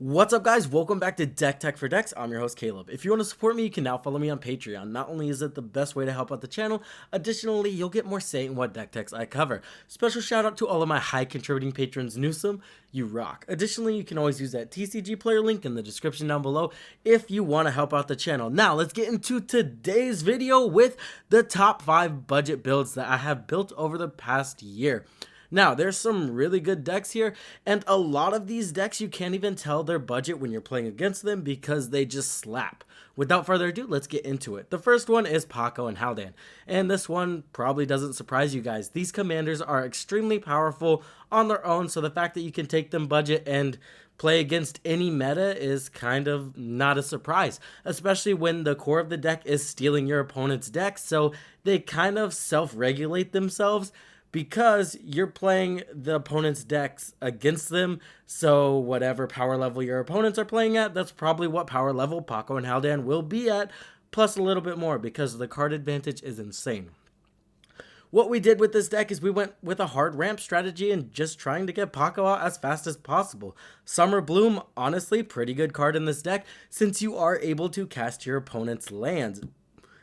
What's up, guys? Welcome back to Deck Tech for Decks. I'm your host, Caleb. If you want to support me, you can now follow me on Patreon. Not only is it the best way to help out the channel, additionally, you'll get more say in what deck techs I cover. Special shout out to all of my high contributing patrons. Newsome, you rock. Additionally, you can always use that TCGplayer link in the description down below if you want to help out the channel. Now, let's get into today's video with the top 5 budget builds that I have built over the past year. Now, there's some really good decks here, and a lot of these decks you can't even tell their budget when you're playing against them because they just slap. Without further ado, let's get into it. The first one is Paco and Haldan, and this one probably doesn't surprise you guys. These commanders are extremely powerful on their own, so the fact that you can take them budget and play against any meta is kind of not a surprise, especially when the core of the deck is stealing your opponent's deck, so they kind of self-regulate themselves because you're playing the opponent's decks against them, so whatever power level your opponents are playing at, that's probably what power level Paco and Haldan will be at, plus a little bit more, because the card advantage is insane. What we did with this deck is we went with a hard ramp strategy and just trying to get Paco out as fast as possible. Summer Bloom, honestly, pretty good card in this deck, since you are able to cast your opponent's lands.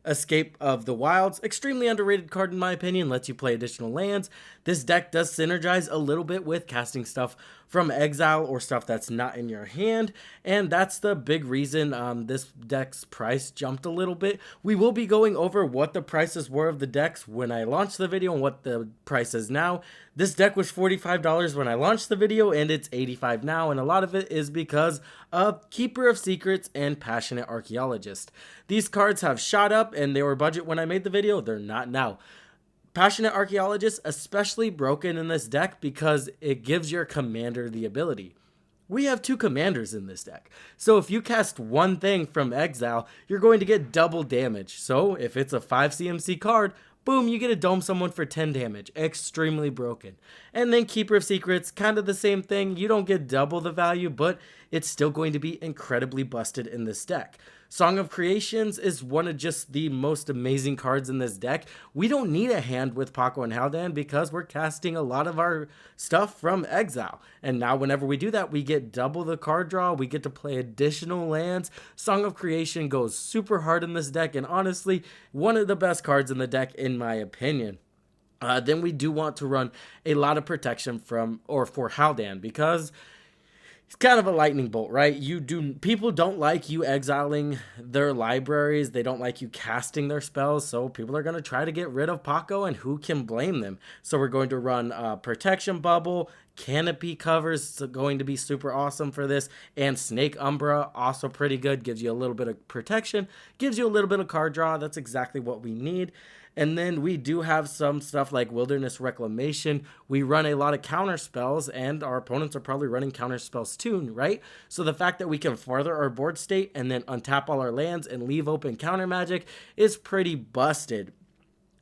Escape of the Wilds, extremely underrated card in my opinion, lets you play additional lands. This deck does synergize a little bit with casting stuff from exile or stuff that's not in your hand, and that's the big reason this deck's price jumped a little bit. We will be going over what the prices were of the decks when I launched the video and what the price is now. This deck was $45 when I launched the video, and it's $85 now, and a lot of it is because of Keeper of Secrets and Passionate Archaeologist. These cards have shot up, and they were budget when I made the video. They're not now. Passionate Archaeologist, especially broken in this deck because it gives your commander the ability. We have 2 commanders in this deck, so if you cast one thing from exile, you're going to get double damage. So if it's a 5 CMC card, boom, you get to dome someone for 10 damage. Extremely broken. And then Keeper of Secrets, kind of the same thing. You don't get double the value, but it's still going to be incredibly busted in this deck. Song of Creations is one of just the most amazing cards in this deck. We don't need a hand with Paco and Haldan because we're casting a lot of our stuff from exile. And now whenever we do that, we get double the card draw. We get to play additional lands. Song of Creation goes super hard in this deck, and honestly, one of the best cards in the deck in my opinion. Then we do want to run a lot of protection for Haldan because it's kind of a lightning bolt, right? People don't like you exiling their libraries. They don't like you casting their spells. So people are going to try to get rid of Paco, and who can blame them? So we're going to run Protection Bubble, Canopy Covers, going to be super awesome for this, and Snake Umbra, also pretty good. Gives you a little bit of protection, gives you a little bit of card draw. That's exactly what we need. And then we do have some stuff like Wilderness Reclamation. We run a lot of counter spells, and our opponents are probably running counter spells too, right? So the fact that we can farther our board state and then untap all our lands and leave open counter magic is pretty busted.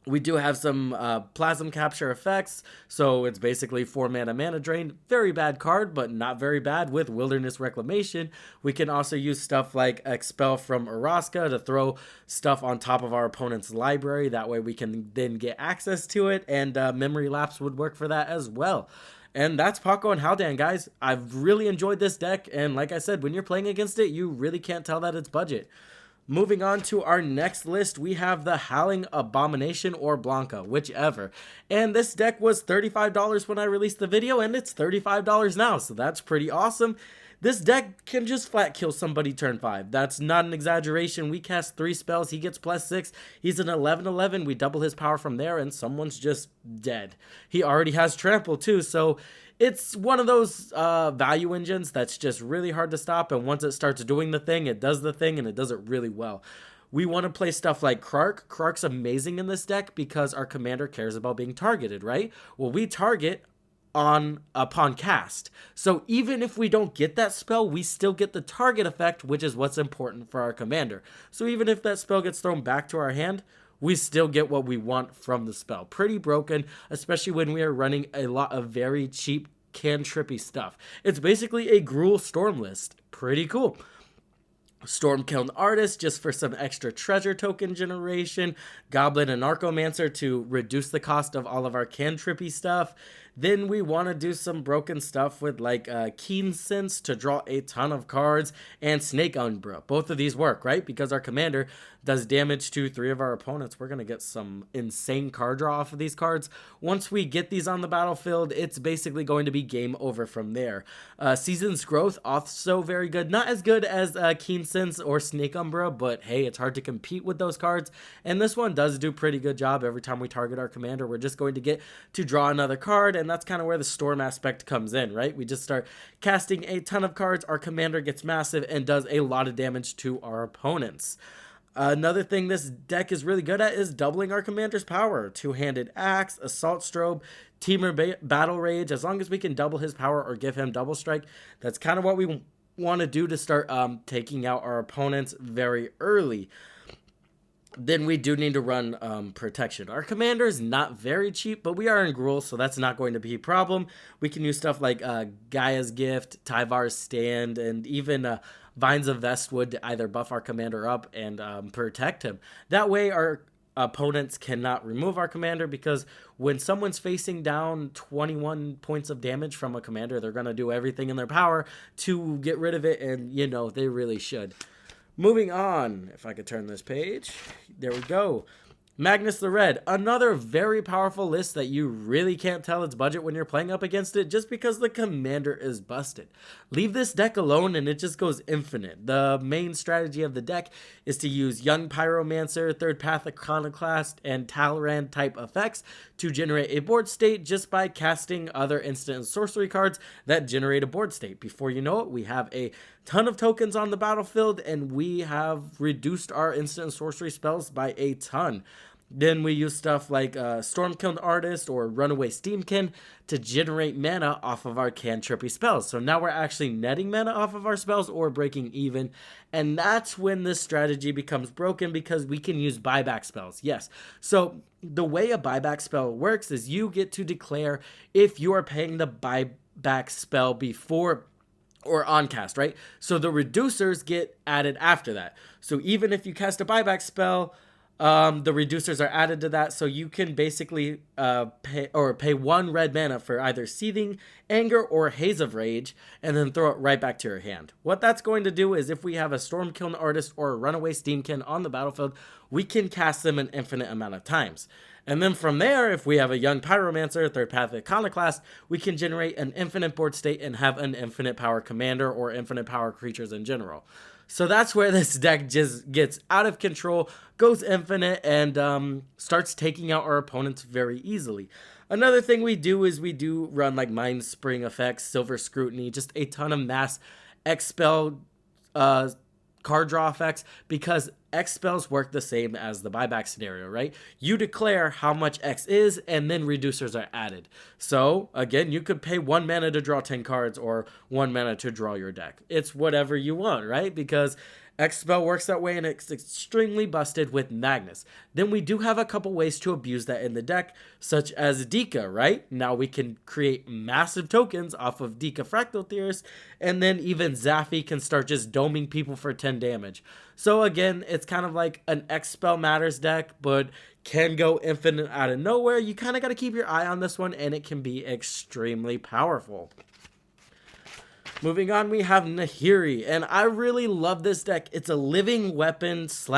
We do have some Plasm Capture effects, so it's basically 4 mana drain. Very bad card, but not very bad with Wilderness Reclamation. We can also use stuff like Expel from Araska to throw stuff on top of our opponent's library. That way we can then get access to it, and Memory Lapse would work for that as well. And that's Paco and Haldan, guys. I've really enjoyed this deck, and like I said, when you're playing against it, you really can't tell that it's budget. Moving on to our next list, we have the Howling Abomination or Blanca, whichever. And this deck was $35 when I released the video, and it's $35 now, so that's pretty awesome. This deck can just flat kill somebody turn 5. That's not an exaggeration. We cast 3 spells, he gets +6. He's an 11/11, we double his power from there, and someone's just dead. He already has Trample too, so it's one of those value engines that's just really hard to stop, and once it starts doing the thing, it does the thing, and it does it really well. We want to play stuff like Krark. Krark's amazing in this deck because our commander cares about being targeted, right? Well, we target upon cast. So even if we don't get that spell, we still get the target effect, which is what's important for our commander. So even if that spell gets thrown back to our hand, we still get what we want from the spell. Pretty broken, especially when we are running a lot of very cheap cantrippy stuff. It's basically a Gruul Storm list. Pretty cool. Stormkiln Artist just for some extra treasure token generation. Goblin and Narcomancer to reduce the cost of all of our cantrippy stuff. Then we want to do some broken stuff with like Keen Sense to draw a ton of cards, and Snake Umbra. Both of these work, right? Because our commander does damage to 3 of our opponents. We're going to get some insane card draw off of these cards. Once we get these on the battlefield, it's basically going to be game over from there. Season's Growth, also very good. Not as good as Keen Sense or Snake Umbra, but hey, it's hard to compete with those cards. And this one does do pretty good job. Every time we target our commander, we're just going to get to draw another card, and that's kind of where the Storm aspect comes in, right? We just start casting a ton of cards, our commander gets massive and does a lot of damage to our opponents. Another thing this deck is really good at is doubling our commander's power. Two-handed axe, assault strobe, teamer battle rage. As long as we can double his power or give him double strike, that's kind of what we want to do to start taking out our opponents very early. Then we do need to run protection. Our commander is not very cheap, but we are in Gruul, so that's not going to be a problem. We can use stuff like Gaia's Gift, Tyvar's Stand, and even Vines of Vestwood to either buff our commander up and protect him. That way our opponents cannot remove our commander, because when someone's facing down 21 points of damage from a commander, they're going to do everything in their power to get rid of it, and you know, they really should. Moving on, if I could turn this page, there we go. Magnus the Red, another very powerful list that you really can't tell its budget when you're playing up against it just because the commander is busted. Leave this deck alone and it just goes infinite. The main strategy of the deck is to use Young Pyromancer, Third Path Iconoclast, and Talrand type effects to generate a board state just by casting other instant and sorcery cards that generate a board state. Before you know it, we have a ton of tokens on the battlefield and we have reduced our instant and sorcery spells by a ton. Then we use stuff like Stormkiln Artist or Runaway Steamkin to generate mana off of our cantrippy spells. So now we're actually netting mana off of our spells or breaking even. And that's when this strategy becomes broken, because we can use buyback spells. Yes. So the way a buyback spell works is you get to declare if you are paying the buyback spell before or on cast, right? So the reducers get added after that. So even if you cast a buyback spell, the reducers are added to that, so you can basically pay 1 red mana for either Seething, Anger, or Haze of Rage, and then throw it right back to your hand. What that's going to do is if we have a Stormkiln Artist or a Runaway Steamkin on the battlefield, we can cast them an infinite amount of times. And then from there, if we have a Young Pyromancer, Third Path Iconoclast, we can generate an infinite board state and have an infinite power commander or infinite power creatures in general. So that's where this deck just gets out of control, goes infinite, and starts taking out our opponents very easily. Another thing we do is we do run like Mind Spring effects, Silver Scrutiny, just a ton of mass X-Spell card draw effects, because X spells work the same as the buyback scenario, right? You declare how much X is, and then reducers are added. So, again, you could pay 1 mana to draw 10 cards, or 1 mana to draw your deck. It's whatever you want, right? Because X spell works that way, and it's extremely busted with Magnus. Then we do have a couple ways to abuse that in the deck, such as Dika, right? Now we can create massive tokens off of Dika Fractal Theorist, and then even Zaffi can start just doming people for 10 damage. So again, it's kind of like an X spell matters deck, but can go infinite out of nowhere. You kind of got to keep your eye on this one, and it can be extremely powerful. Moving on, we have Nahiri, and I really love this deck. It's a living weapon / 4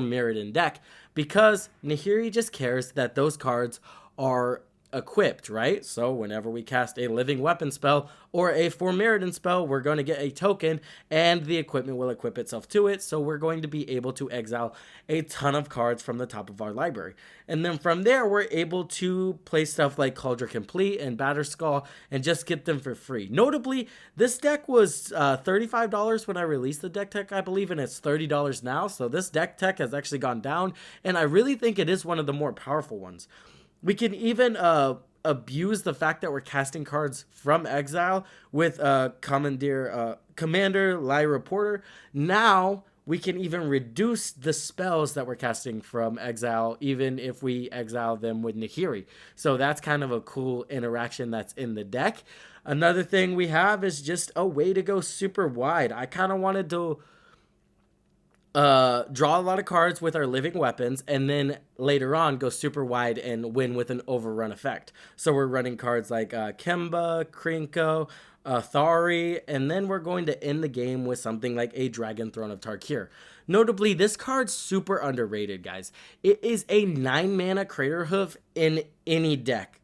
Mirrodin deck, because Nahiri just cares that those cards are equipped, right? So whenever we cast a living weapon spell or a 4 Mirrodin spell, we're going to get a token, and the equipment will equip itself to it, so we're going to be able to exile a ton of cards from the top of our library. And then from there, we're able to play stuff like Cauldron Complete and Batterskull and just get them for free. Notably, this deck was $35 when I released the deck tech, I believe, and it's $30 now, so this deck tech has actually gone down, and I really think it is one of the more powerful ones. We can even abuse the fact that we're casting cards from exile with Commander Lyra Porter. Now we can even reduce the spells that we're casting from exile, even if we exile them with Nikiri. So that's kind of a cool interaction that's in the deck. Another thing we have is just a way to go super wide. I kind of wanted to draw a lot of cards with our living weapons, and then later on go super wide and win with an overrun effect. So we're running cards like Kemba, Krinko, Thari, and then we're going to end the game with something like a Dragon Throne of Tarkir. Notably, this card's super underrated, guys. It is a 9 mana Crater Hoof in any deck.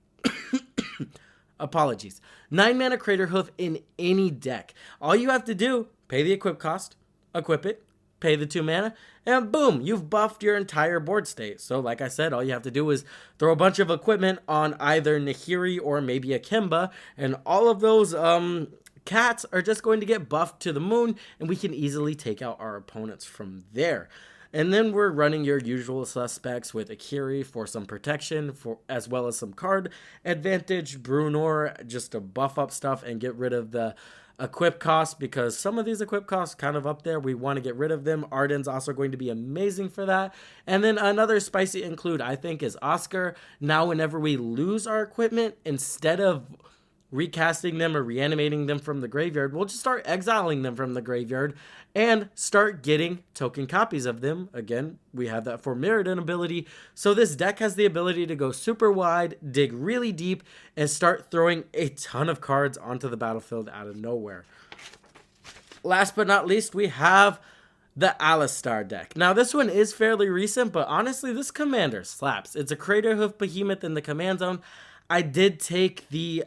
Apologies. 9 mana Crater Hoof in any deck. All you have to do, pay the equip cost, equip it, pay the 2 mana, and boom, you've buffed your entire board state. So like I said, all you have to do is throw a bunch of equipment on either Nahiri or maybe a Kemba, and all of those cats are just going to get buffed to the moon, and we can easily take out our opponents from there. And then we're running your usual suspects with Nikiri for some protection, as well as some card advantage, Brunor just to buff up stuff and get rid of the equip costs, because some of these equip costs kind of up there. We want to get rid of them. Arden's also going to be amazing for that. And then another spicy include, I think, is Oscar. Now whenever we lose our equipment, instead of recasting them or reanimating them from the graveyard, we'll just start exiling them from the graveyard and start getting token copies of them. Again, we have that for Mirrodin ability. So this deck has the ability to go super wide, dig really deep, and start throwing a ton of cards onto the battlefield out of nowhere. Last but not least, we have the Alistar deck. Now, this one is fairly recent, but honestly, this commander slaps. It's a Crater Hoof Behemoth in the command zone. I did take the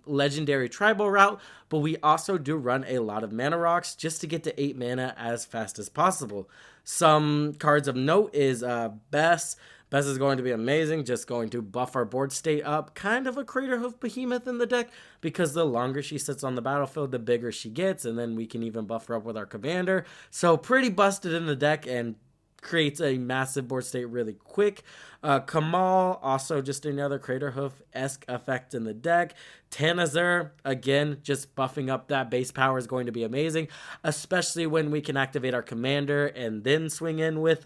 legendary tribal route, but we also do run a lot of mana rocks just to get to 8 mana as fast as possible. Some cards of note is Bess. Bess is going to be amazing, just going to buff our board state up. Kind of a Crater Hoof Behemoth in the deck, because the longer she sits on the battlefield, the bigger she gets, and then we can even buff her up with our commander. So pretty busted in the deck, and creates a massive board state really quick. Kamal, also just another Crater Hoof-esque effect in the deck. Tanazir, again, just buffing up that base power is going to be amazing, especially when we can activate our commander and then swing in with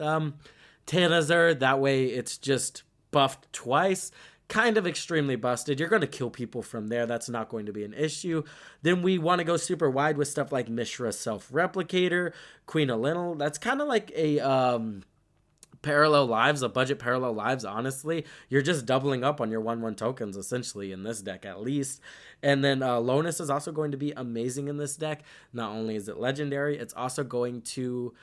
Tanazir. That way it's just buffed twice. Kind of extremely busted. You're going to kill people from there. That's not going to be an issue. Then we want to go super wide with stuff like Mishra Self-Replicator, Queen Alenil. That's kind of like a parallel lives, a budget parallel lives, honestly. You're just doubling up on your 1/1 tokens, essentially, in this deck at least. And then Lonus is also going to be amazing in this deck. Not only is it legendary, it's also going to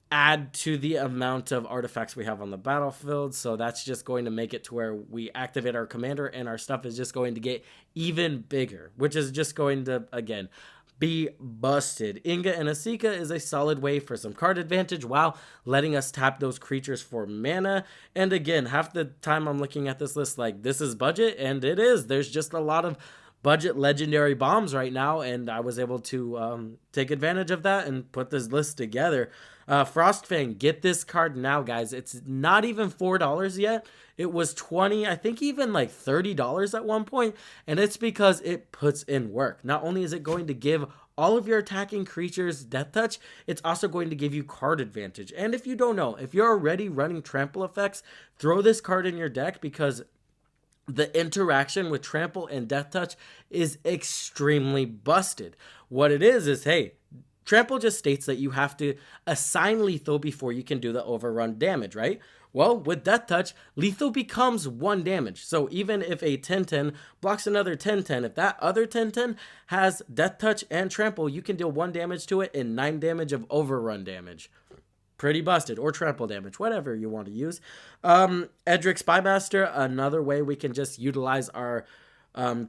add to the amount of artifacts we have on the battlefield. So that's just going to make it to where we activate our commander and our stuff is just going to get even bigger, which is just going to, again, be busted. Inga and Asika is a solid way for some card advantage while letting us tap those creatures for mana. And again, half the time I'm looking at this list like, this is budget, and it is. There's just a lot of budget legendary bombs right now, and I was able to take advantage of that and put this list together. Frostfang, get this card now, guys. It's not even $4 yet. It was $20, I think even like $30 at one point, and it's because it puts in work. Not only is it going to give all of your attacking creatures death touch, it's also going to give you card advantage. And if you don't know, if you're already running trample effects, throw this card in your deck, because the interaction with trample and death touch is extremely busted. What it is, hey, trample just states that you have to assign lethal before you can do the overrun damage, right? Well, with death touch, lethal becomes 1 damage. So even if a 10-10 blocks another 10-10, if that other 10-10 has death touch and trample, you can deal 1 damage to it and 9 damage of overrun damage. Pretty busted, or trample damage, whatever you want to use. Edric Spymaster, another way we can just utilize our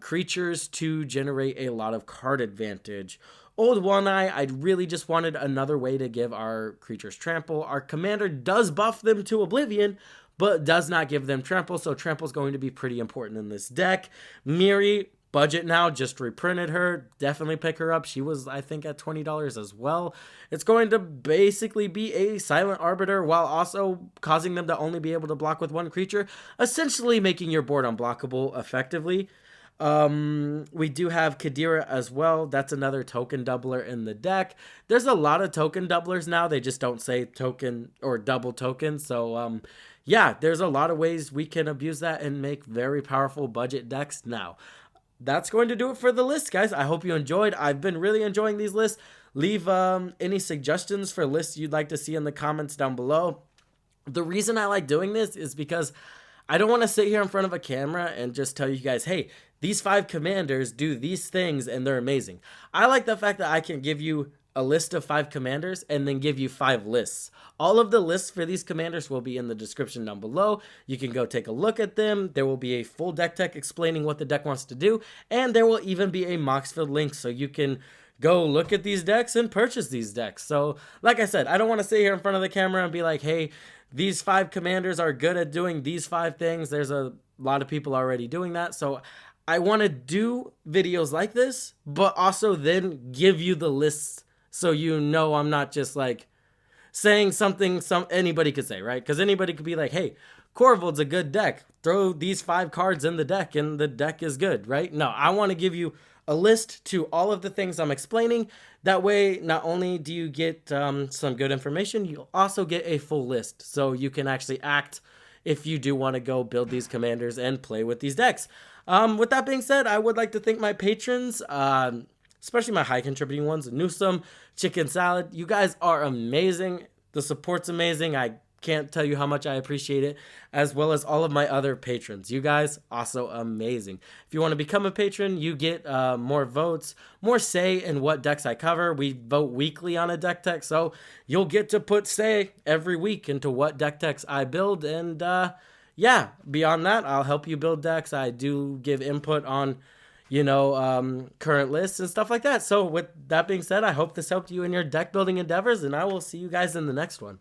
creatures to generate a lot of card advantage. Old One Eye, I really just wanted another way to give our creatures trample. Our commander does buff them to oblivion, but does not give them trample, so trample is going to be pretty important in this deck. Miri, budget now, just reprinted her. Definitely pick her up. She was, I think, at $20 as well. It's going to basically be a silent arbiter while also causing them to only be able to block with 1 creature, essentially making your board unblockable effectively. We do have Kadira as well. That's another token doubler in the deck. There's a lot of token doublers now. They just don't say token or double token. So, yeah, there's a lot of ways we can abuse that and make very powerful budget decks now. That's going to do it for the list, guys. I hope you enjoyed. I've been really enjoying these lists. Leave any suggestions for lists you'd like to see in the comments down below. The reason I like doing this is because I don't want to sit here in front of a camera and just tell you guys, hey, these 5 commanders do these things and they're amazing. I like the fact that I can give you a list of 5 commanders and then give you 5 lists. All of the lists for these commanders will be in the description down below. You can go take a look at them. There will be a full deck tech explaining what the deck wants to do, and there will even be a Moxfield link so you can go look at these decks and purchase these decks. So like I said, I don't want to sit here in front of the camera and be like, hey, these 5 commanders are good at doing these 5 things. There's a lot of people already doing that. So I want to do videos like this, but also then give you the lists so you know I'm not just like saying something anybody could say, right? Because anybody could be like, hey, Corvold's a good deck. Throw these 5 cards in the deck and the deck is good, right? No, I want to give you a list to all of the things I'm explaining. That way, not only do you get some good information, you'll also get a full list. So you can actually act if you do want to go build these commanders and play with these decks. With that being said, I would like to thank my patrons, especially my high contributing ones, Newsome, Chicken Salad. You guys are amazing. The support's amazing. I can't tell you how much I appreciate it, as well as all of my other patrons. You guys also amazing. If you want to become a patron, you get more votes, more say in what decks I cover. We vote weekly on a deck tech, so you'll get to put say every week into what deck techs I build. And yeah, beyond that, I'll help you build decks. I do give input on, you know, current lists and stuff like that. So with that being said, I hope this helped you in your deck building endeavors, and I will see you guys in the next one.